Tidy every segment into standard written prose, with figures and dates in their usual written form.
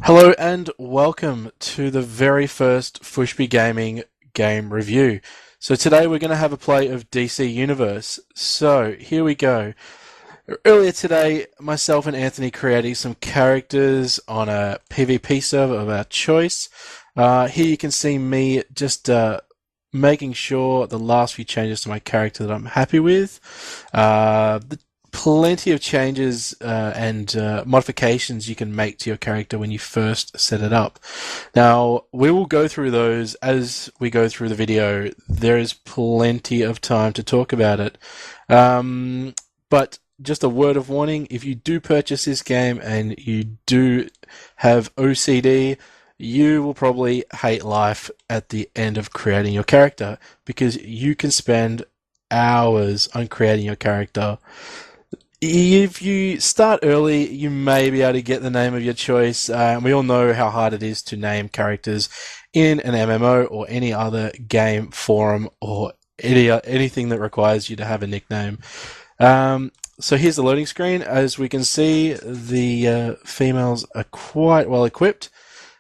Hello and welcome to the very first Fushpi Gaming game review. So today we're going to have a play of DC Universe. So here we go. Earlier today, myself and Anthony created some characters on a PvP server of our choice. Here you can see me just making sure the last few changes to my character that I'm happy with. Plenty of changes and modifications you can make to your character when you first set it up. Now, we will go through those as we go through the video. There is plenty of time to talk about it. But just a word of warning, if you do purchase this game and you do have OCD, you will probably hate life at the end of creating your character because you can spend hours on creating your character. If you start early, you may be able to get the name of your choice. We all know how hard it is to name characters in an MMO or any other game forum or anything that requires you to have a nickname. So here's the loading screen. As we can see, the females are quite well equipped.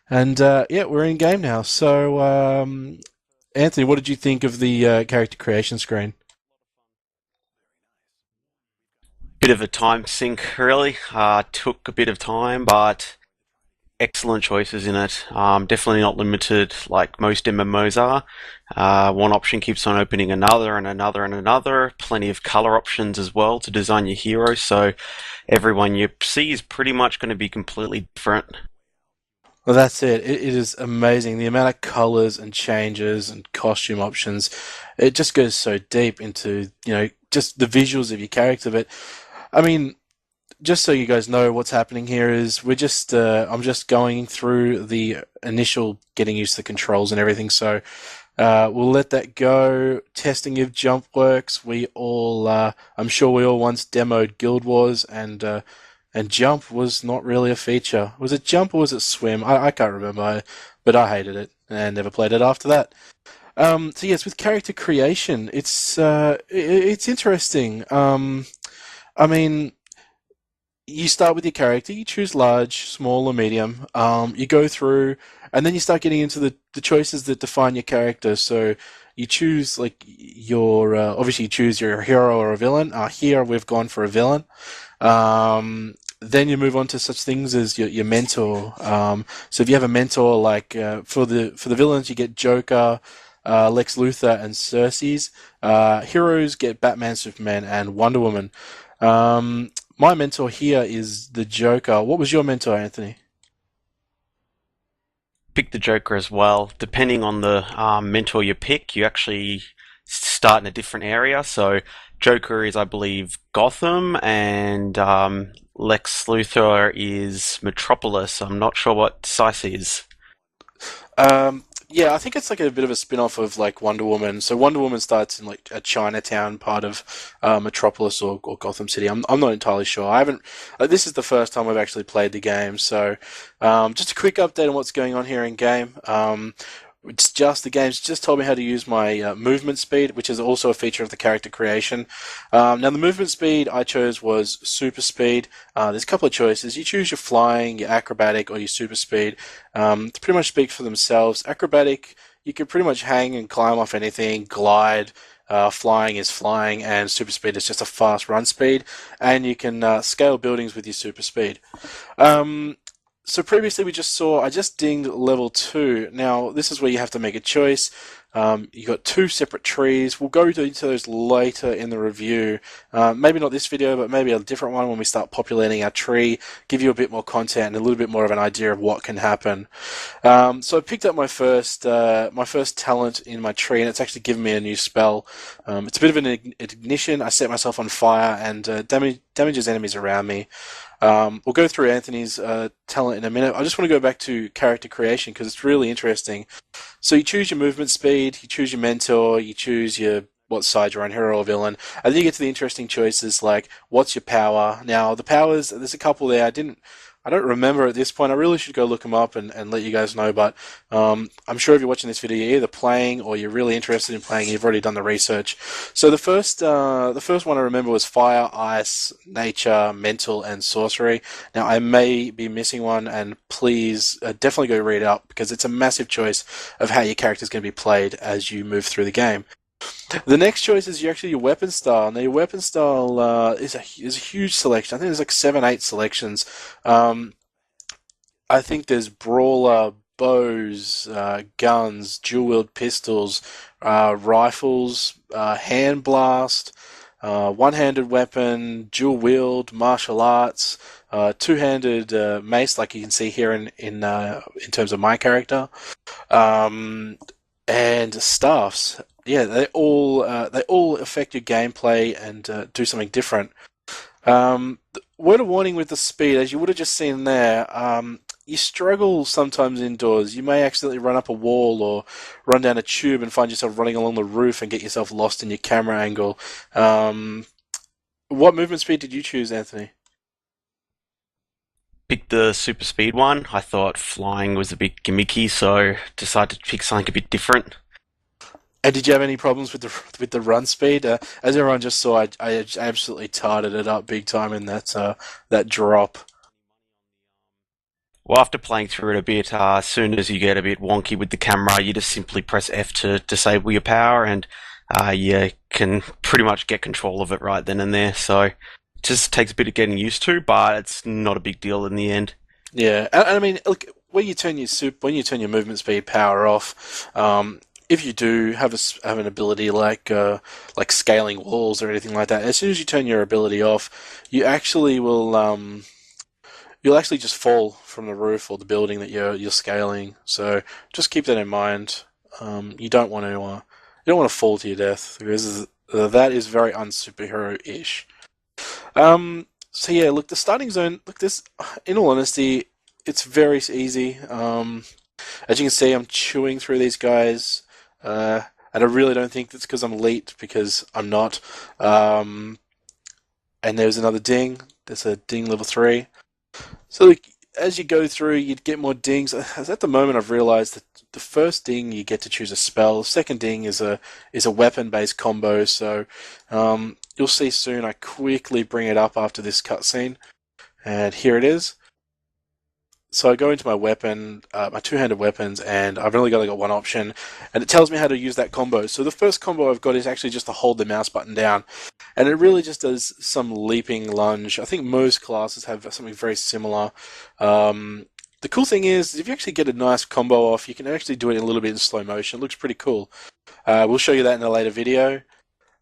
And yeah, we're in game now. So, Anthony, what did you think of the character creation screen? Bit of a time sink, really. Took a bit of time, but excellent choices in it. Definitely not limited like most MMOs are. One option keeps on opening another and another and another. Plenty of color options as well to design your hero, so everyone you see is pretty much going to be completely different. Well, that's it. It is amazing. The amount of colors and changes and costume options. It just goes so deep into, just the visuals of your character. But I mean, just so you guys know what's happening here is I'm just going through the initial getting used to the controls and everything. So we'll let that go. Testing if jump works. I'm sure we all once demoed Guild Wars, and jump was not really a feature. Was it jump or was it swim? I can't remember, but I hated it and never played it after that. So yes, with character creation, it's interesting. I mean, you start with your character, you choose large, small, or medium. You go through, and then you start getting into the choices that define your character. So you choose like your obviously you choose your hero or a villain. Here we've gone for a villain. Then you move on to such things as your mentor. So if you have a mentor, like for the villains, you get Joker, Lex Luthor, and Cersei's. Heroes get Batman, Superman, and Wonder Woman. My mentor here is the Joker. What was your mentor, Anthony? Pick the Joker as well. Depending on the mentor you pick, you actually start in a different area. So Joker is, I believe, Gotham, and Lex Luthor is Metropolis. I'm not sure what Sice is. Yeah, I think it's like a bit of a spin-off of like Wonder Woman. So Wonder Woman starts in like a Chinatown part of Metropolis or Gotham City. I'm not entirely sure. I haven't. This is the first time I've actually played the game. So just a quick update on what's going on here in game. It's just the game's just told me how to use my movement speed, which is also a feature of the character creation. Now, the movement speed I chose was super speed. There's a couple of choices. You choose your flying, your acrobatic, or your super speed. They pretty much speak for themselves. Acrobatic, you can pretty much hang and climb off anything, glide. Flying is flying, and super speed is just a fast run speed. And you can scale buildings with your super speed. Um, so previously I just dinged level 2. Now, this is where you have to make a choice. You got two separate trees. We'll go into those later in the review. Maybe not this video, but maybe a different one when we start populating our tree, give you a bit more content and a little bit more of an idea of what can happen. So I picked up my first talent in my tree, and it's actually given me a new spell. It's a bit of an ignition. I set myself on fire and damages enemies around me. We'll go through Anthony's talent in a minute. I just want to go back to character creation because it's really interesting. So you choose your movement speed, you choose your mentor, you choose your what side you're on, hero or villain, and then you get to the interesting choices like what's your power. Now the powers, there's a couple there. I don't remember at this point. I really should go look them up and let you guys know. But I'm sure if you're watching this video, you're either playing or you're really interested in playing. You've already done the research. So the first one I remember was fire, ice, nature, mental, and sorcery. Now I may be missing one, and please definitely go read it up because it's a massive choice of how your character is going to be played as you move through the game. The next choice is actually your weapon style. Now, your weapon style is a huge selection. I think there's like 7, 8 selections. Um, I think there's brawler, bows, guns, dual wield pistols, rifles, hand blast, one-handed weapon, dual wield, martial arts, two-handed mace, like you can see here in terms of my character. Um, and staffs. Yeah, they all affect your gameplay and do something different. Word of warning with the speed, as you would have just seen there, you struggle sometimes indoors. You may accidentally run up a wall or run down a tube and find yourself running along the roof and get yourself lost in your camera angle. What movement speed did you choose, Anthony? Picked the super speed one. I thought flying was a bit gimmicky, so decided to pick something a bit different. And did you have any problems with the run speed? As everyone just saw, I absolutely tarted it up big time in that drop. Well, after playing through it a bit, as soon as you get a bit wonky with the camera, you just simply press F to disable your power, and you can pretty much get control of it right then and there. So it just takes a bit of getting used to, but it's not a big deal in the end. Yeah, and I mean, look, when you turn your movement speed power off, if you do have an ability like scaling walls or anything like that, as soon as you turn your ability off, you actually will you'll actually just fall from the roof or the building that you're scaling. So just keep that in mind. You don't want to fall to your death because that is very unsuperhero-ish. So yeah, look, the starting zone. Look, this, in all honesty, it's very easy. As you can see, I'm chewing through these guys, uh, and I really don't think that's because I'm elite, because I'm not. Um, and there's another ding. There's a ding level 3. So look, as you go through, you'd get more dings. At the moment, I've realised that the first ding you get to choose a spell. The second ding is a weapon-based combo. So you'll see soon. I quickly bring it up after this cutscene, and here it is. So I go into my weapon, my two-handed weapons, and I've only got one option, and it tells me how to use that combo. So the first combo I've got is actually just to hold the mouse button down, and it really just does some leaping lunge. I think most classes have something very similar. The cool thing is, if you actually get a nice combo off, you can actually do it in a little bit in slow motion. It looks pretty cool. We'll show you that in a later video.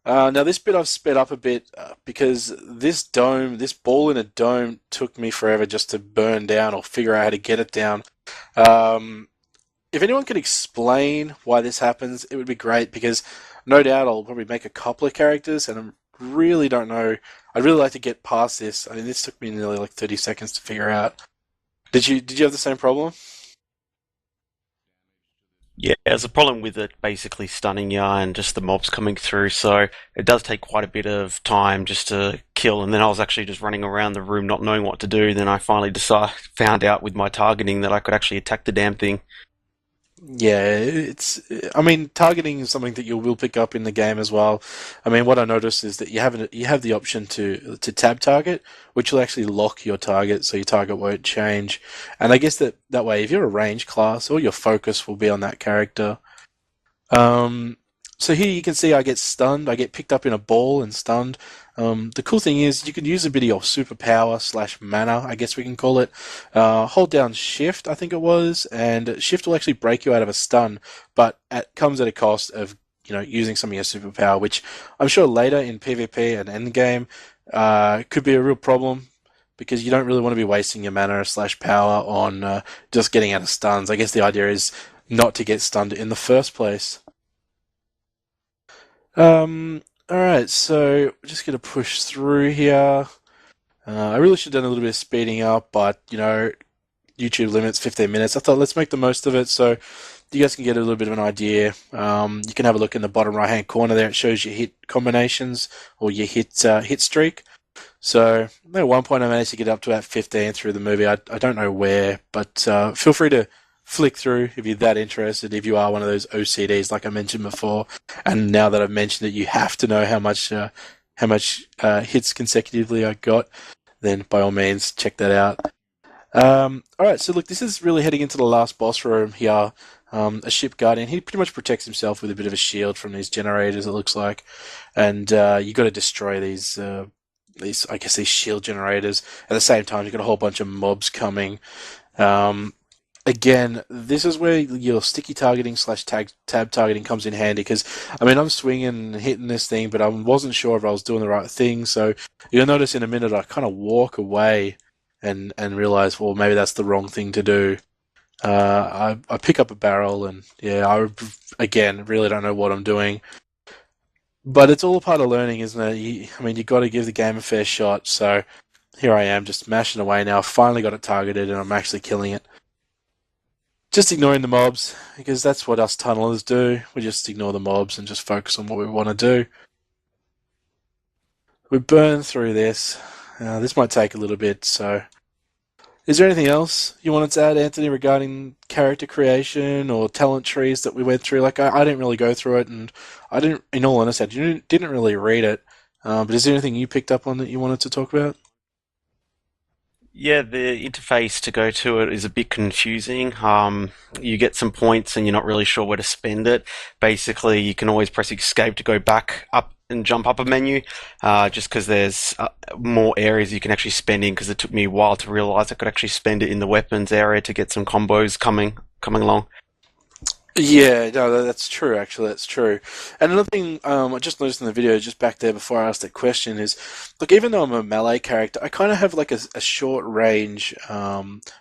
Now this bit I've sped up a bit because this ball in a dome took me forever just to burn down or figure out how to get it down. Um, if anyone could explain why this happens, it would be great because no doubt I'll probably make a couple of characters and I really don't know. I'd really like to get past this. I mean, this took me nearly like 30 seconds to figure out. Did you have the same problem? Yeah, there's a problem with it basically stunning you and just the mobs coming through, so it does take quite a bit of time just to kill. And then I was actually just running around the room not knowing what to do. Then I finally found out with my targeting that I could actually attack the damn thing. Yeah, I mean, targeting is something that you will pick up in the game as well. I mean, what I noticed is that you have the option to tab target, which will actually lock your target, so your target won't change. And I guess that way, if you're a range class, all your focus will be on that character. Um, so here you can see I get stunned. I get picked up in a ball and stunned. The cool thing is you can use a bit of your superpower slash mana, I guess we can call it. Hold down Shift, I think it was, and Shift will actually break you out of a stun, but it comes at a cost of using some of your superpower, which I'm sure later in PvP and endgame could be a real problem because you don't really want to be wasting your mana slash power on just getting out of stuns. I guess the idea is not to get stunned in the first place. All right, so we're just gonna push through here. I really should have done a little bit of speeding up, but YouTube limits 15 minutes. I thought let's make the most of it so you guys can get a little bit of an idea. You can have a look in the bottom right-hand corner there. It shows your hit combinations or your hit streak. So at one point I managed to get up to about 15 through the movie. I don't know where, but feel free to flick through if you're that interested. If you are one of those OCDs, like I mentioned before, and now that I've mentioned it, you have to know how much hits consecutively I got. Then by all means check that out. All right, so look, this is really heading into the last boss room here. A ship guardian. He pretty much protects himself with a bit of a shield from these generators. It looks like, and you got to destroy these I guess these shield generators. At the same time, you've got a whole bunch of mobs coming. Um, Again, this is where your sticky targeting slash tab targeting comes in handy because I mean I'm swinging and hitting this thing, but I wasn't sure if I was doing the right thing. So you'll notice in a minute I kind of walk away and realize, well, maybe that's the wrong thing to do. I pick up a barrel and yeah, I again really don't know what I'm doing. But it's all a part of learning, isn't it? I mean, you've got to give the game a fair shot. So here I am, just mashing away now. I've finally got it targeted, and I'm actually killing it. Just ignoring the mobs, because that's what us tunnelers do. We just ignore the mobs and just focus on what we want to do. We burn through this. This might take a little bit, so... Is there anything else you wanted to add, Anthony, regarding character creation or talent trees that we went through? Like, I didn't really go through it, and I didn't, in all honesty, didn't really read it. But is there anything you picked up on that you wanted to talk about? Yeah, the interface to go to it is a bit confusing. You get some points and you're not really sure where to spend it. Basically, you can always press escape to go back up and jump up a menu, just because there's more areas you can actually spend in. Because it took me a while to realize I could actually spend it in the weapons area to get some combos coming along. Yeah, no, that's true. Actually, that's true. And another thing I just noticed in the video, just back there before I asked that question, is look, even though I'm a melee character, I kind of have like a short range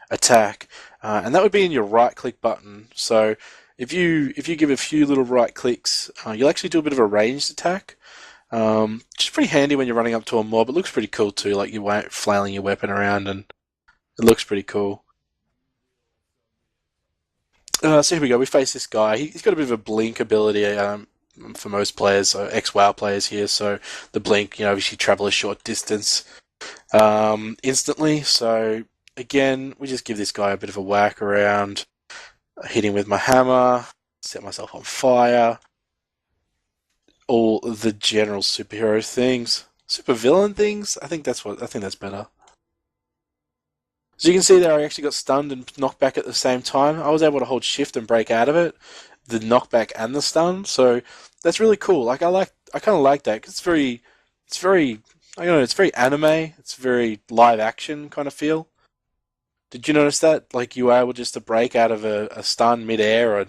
attack, and that would be in your right click button. So if you give a few little right clicks, you'll actually do a bit of a ranged attack. Which is pretty handy when you're running up to a mob. It looks pretty cool too, like you're flailing your weapon around, and it looks pretty cool. So here we go. We face this guy. He's got a bit of a blink ability for most players, so ex-WoW players here. So the blink, if you travel a short distance instantly. So again, we just give this guy a bit of a whack around, hit him with my hammer, set myself on fire. All the general superhero things, super villain things. I think that's better. So you can see there, I actually got stunned and knocked back at the same time. I was able to hold shift and break out of it, the knockback and the stun. So that's really cool. I kind of like that because it's very, I don't know, it's very anime. It's very live action kind of feel. Did you notice that? Like you were able just to break out of a stun mid-air, or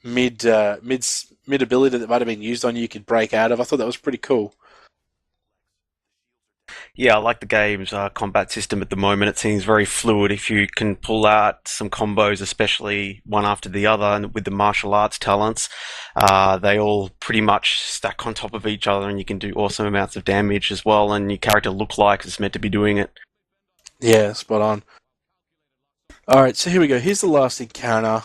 mid ability that might have been used on you, you could break out of. I thought that was pretty cool. Yeah, I like the game's combat system at the moment. It seems very fluid. If you can pull out some combos, especially one after the other, and with the martial arts talents, they all pretty much stack on top of each other, and you can do awesome amounts of damage as well. And your character look like it's meant to be doing it. Yeah, spot on. All right, so here we go. Here's the last encounter.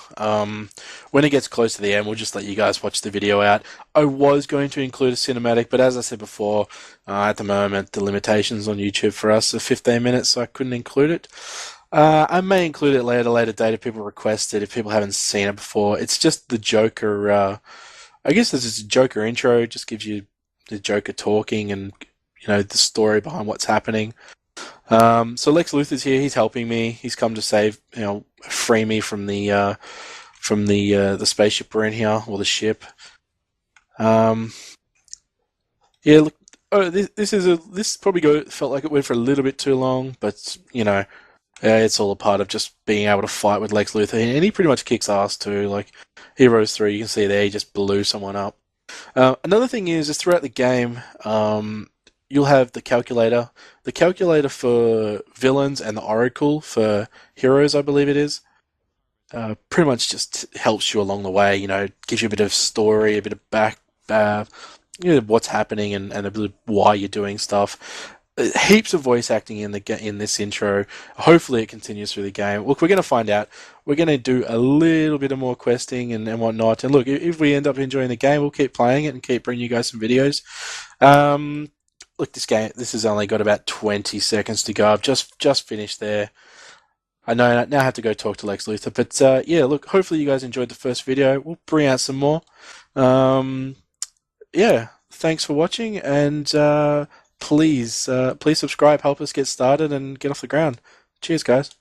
When it gets close to the end, we'll just let you guys watch the video out. I was going to include a cinematic, but as I said before, at the moment the limitations on YouTube for us are 15 minutes, so I couldn't include it. I may include it later, later date if people request it, if people haven't seen it before. It's just the Joker. I guess this is a Joker intro. It just gives you the Joker talking and the story behind what's happening. So Lex Luthor's here. He's helping me. He's come to save, free me from the spaceship we're in here, or the ship. Um, yeah. Look. Oh, this probably felt like it went for a little bit too long, but it's all a part of just being able to fight with Lex Luthor, and he pretty much kicks ass too. Like Heroes 3, you can see there, he just blew someone up. Another thing is throughout the game, you'll have the calculator. The calculator for villains and the oracle for heroes, I believe it is. Pretty much just helps you along the way. Gives you a bit of story, a bit of uh, what's happening, and a bit of why you're doing stuff. Heaps of voice acting in this intro. Hopefully, it continues through the game. Look, we're going to find out. We're going to do a little bit of more questing and whatnot. And look, if we end up enjoying the game, we'll keep playing it and keep bringing you guys some videos. Um, look, this has only got about 20 seconds to go. I've just finished there. I know I now have to go talk to Lex Luthor, but yeah, look, hopefully you guys enjoyed the first video. We'll bring out some more. Um, yeah, thanks for watching, and please subscribe, help us get started and get off the ground. Cheers, guys.